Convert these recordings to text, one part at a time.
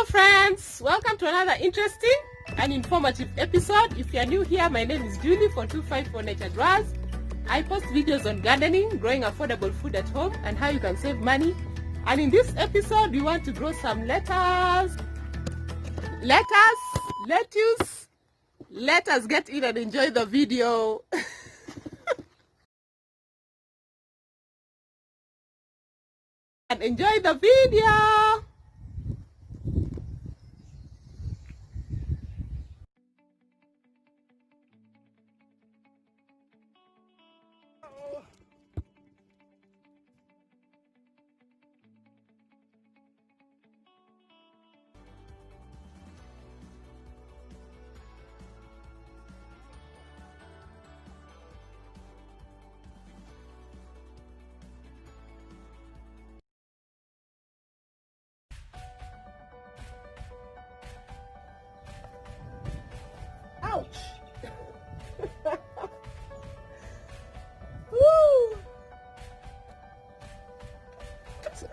Hello friends, welcome to another interesting and informative episode. If you are new here, my name is Julie for 254 SHEDWARS. I post videos on gardening, growing affordable food at home, and how you can save money. And in this episode, we want to grow some lettuce. Let us get in and enjoy the video. And enjoy the video. Ouch! Woo!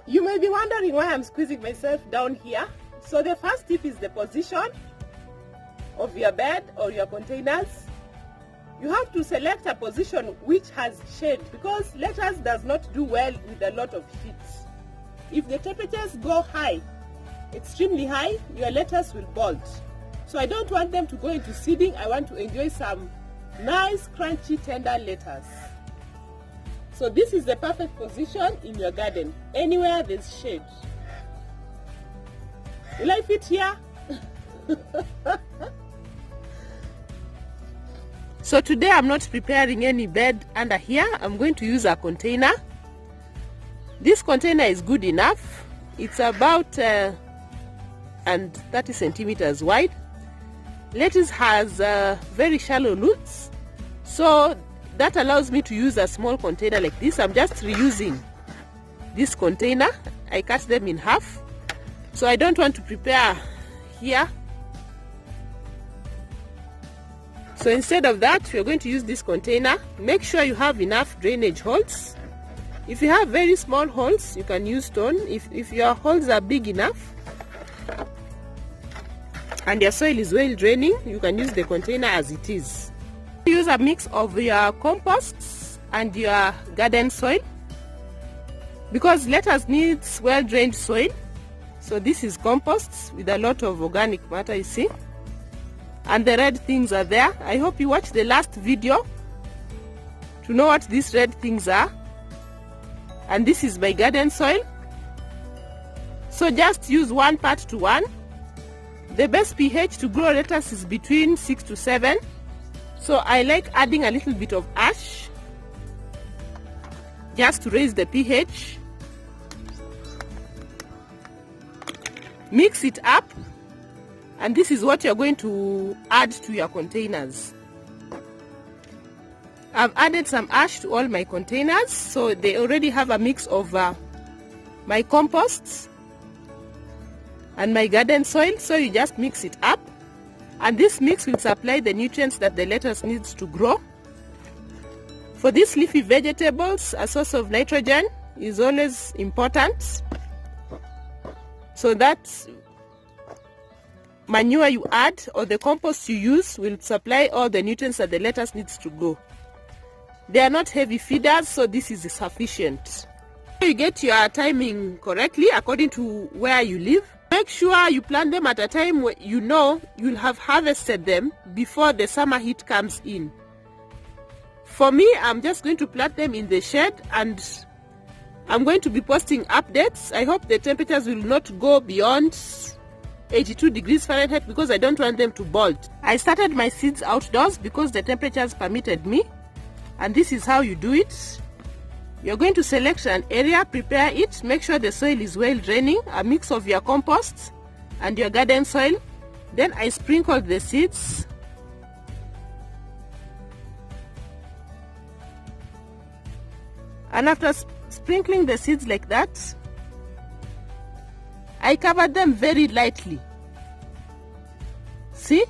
You may be wondering why I'm squeezing myself down here. So the first tip is the position of your bed or your containers. You have to select a position which has shade, because lettuce does not do well with a lot of heat. If the temperatures go high, extremely high, your lettuce will bolt. So I don't want them to go into seeding. I want to enjoy some nice, crunchy, tender lettuce. So this is the perfect position in your garden, anywhere there's shade. Will I fit here? So today I'm not preparing any bed under here. I'm going to use a container. This container is good enough. It's about 30 centimeters wide. Lettuce has very shallow roots, so that allows me to use a small container like this. I'm just reusing this container. I cut them in half, so I don't want to prepare here. So instead of that, we're going to use this container. Make sure you have enough drainage holes. If you have very small holes, you can use stone. If your holes are big enough and your soil is well draining, you can use the container as it is. Use a mix of your composts and your garden soil, because lettuce needs well drained soil. So this is compost with a lot of organic matter, you see, and the red things are there. I hope you watched the last video to know what these red things are. And this is my garden soil. So just use 1 part to 1. The best pH to grow lettuce is between 6 to 7. So I like adding a little bit of ash just to raise the pH. Mix it up, and this is what you're going to add to your containers. I've added some ash to all my containers, so they already have a mix of my composts and my garden soil. So you just mix it up, and this mix will supply the nutrients that the lettuce needs to grow. For these leafy vegetables, a source of nitrogen is always important, so that manure you add or the compost you use will supply all the nutrients that the lettuce needs to grow. They are not heavy feeders, so this is sufficient. You get your timing correctly according to where you live. Make sure you plant them at a time where you know you'll have harvested them before the summer heat comes in. For me, I'm just going to plant them in the shed, and I'm going to be posting updates. I hope the temperatures will not go beyond 82 degrees Fahrenheit, because I don't want them to bolt. I started my seeds outdoors because the temperatures permitted me, and this is how you do it. You're going to select an area, prepare it, make sure the soil is well draining, a mix of your compost and your garden soil. Then I sprinkle the seeds. And after sprinkling the seeds like that, I cover them very lightly. See?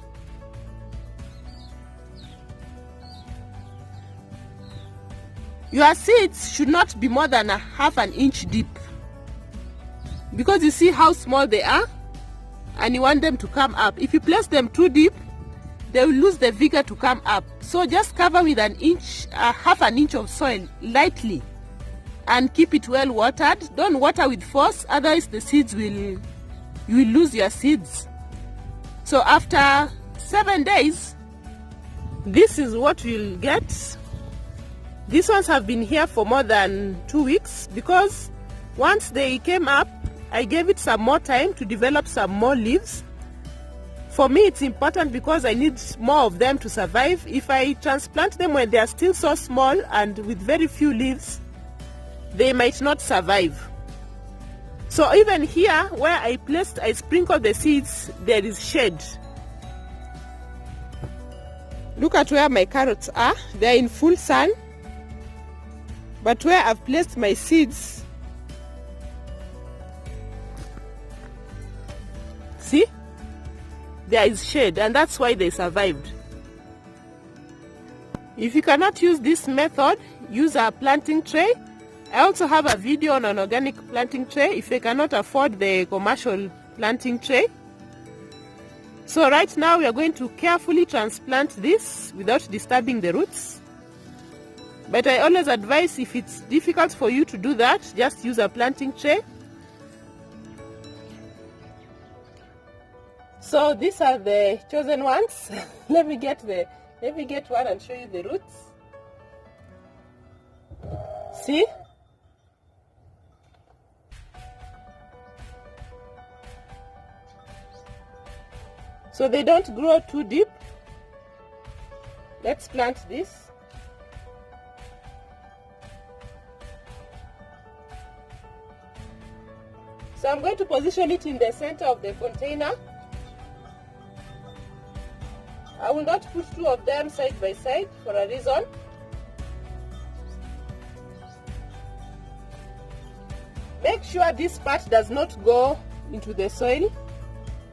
Your seeds should not be more than ½ inch deep, because you see how small they are, and you want them to come up. If you place them too deep, they will lose the vigor to come up. So just cover with an inch, half an inch of soil lightly, and keep it well watered. Don't water with force, otherwise the seeds you will lose your seeds. So after 7 days, this is what we'll get. These ones have been here for more than 2 weeks, because once they came up, I gave it some more time to develop some more leaves. For me, it's important because I need more of them to survive. If I transplant them when they are still so small and with very few leaves, they might not survive. So even here where I sprinkled the seeds, there is shade. Look at where my carrots are. They are in full sun. But where I've placed my seeds, see? There is shade, and that's why they survived. If you cannot use this method, use a planting tray. I also have a video on an organic planting tray if you cannot afford the commercial planting tray. So right now we are going to carefully transplant this without disturbing the roots. But I always advise, if it's difficult for you to do that, just use a planting tray. So these are the chosen ones. Let me get one and show you the roots. See? So they don't grow too deep. Let's plant this. So I'm going to position it in the center of the container. I will not put two of them side by side for a reason. Make sure this part does not go into the soil.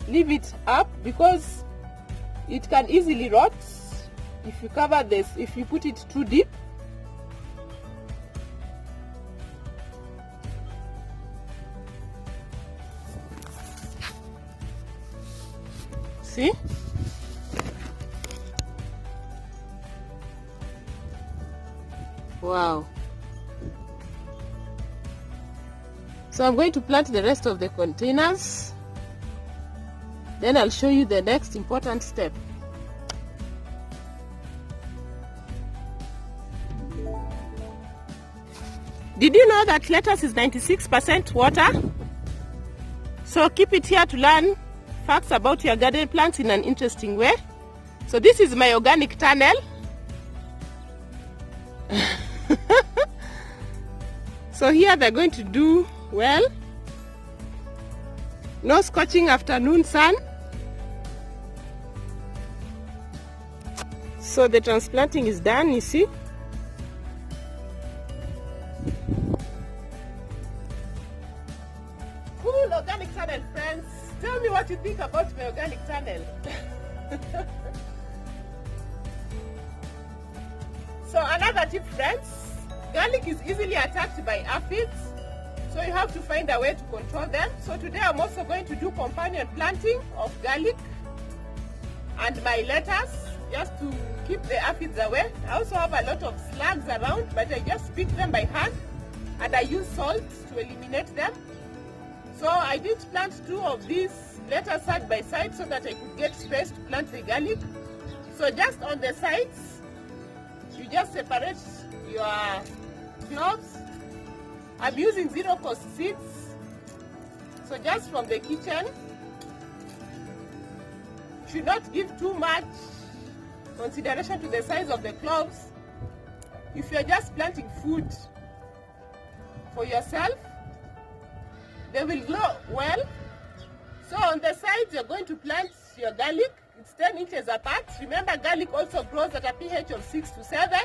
Leave it up, because it can easily rot if you cover this, if you put it too deep. See? Wow. So I'm going to plant the rest of the containers. Then I'll show you the next important step. Did you know that lettuce is 96% water? So keep it here to learn facts about your garden plants in an interesting way. So this is my organic tunnel. So here they're going to do well. No scorching afternoon sun. So the transplanting is done, you see. Cool organic tunnel, friends. Tell me what you think about my organic tunnel. So another tip, friends. Garlic is easily attacked by aphids, so you have to find a way to control them. So today I'm also going to do companion planting of garlic and my lettuce, just to keep the aphids away. I also have a lot of slugs around, but I just pick them by hand and I use salt to eliminate them. So I did plant two of these lettuce side by side so that I could get space to plant the garlic. So just on the sides, you just separate your cloves. I'm using zero-cost seeds, so just from the kitchen. Should not give too much consideration to the size of the cloves. If you're just planting food for yourself, they will grow well. So on the sides, you're going to plant your garlic. It's 10 inches apart. Remember, garlic also grows at a pH of 6 to 7,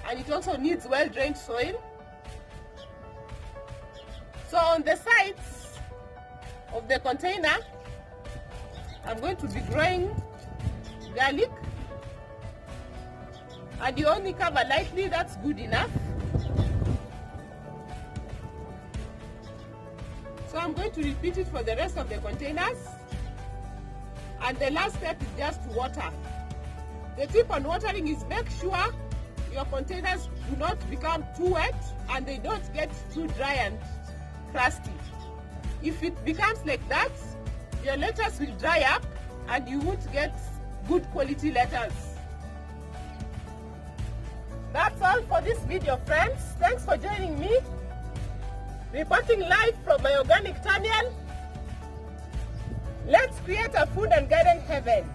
and it also needs well-drained soil. So on the sides of the container, I'm going to be growing garlic, and you only cover lightly. That's good enough. So I'm going to repeat it for the rest of the containers. And the last step is just to water. The tip on watering is make sure your containers do not become too wet and they don't get too dry and crusty. If it becomes like that, your lettuce will dry up and you won't get good quality lettuce. That's all for this video, friends. Thanks for joining me. Reporting live from my organic tunnel. Let's create a food and garden heaven.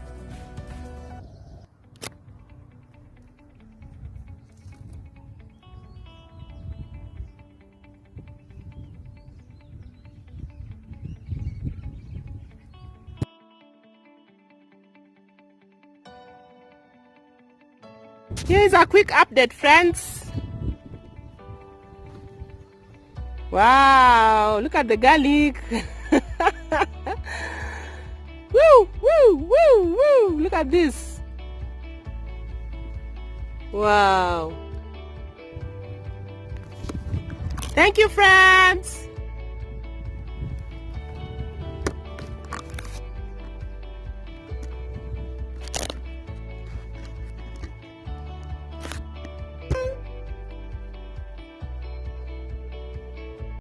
Here's a quick update, friends. Wow, look at the garlic. Woo, woo, woo, woo. Look at this. Wow. Thank you, friends.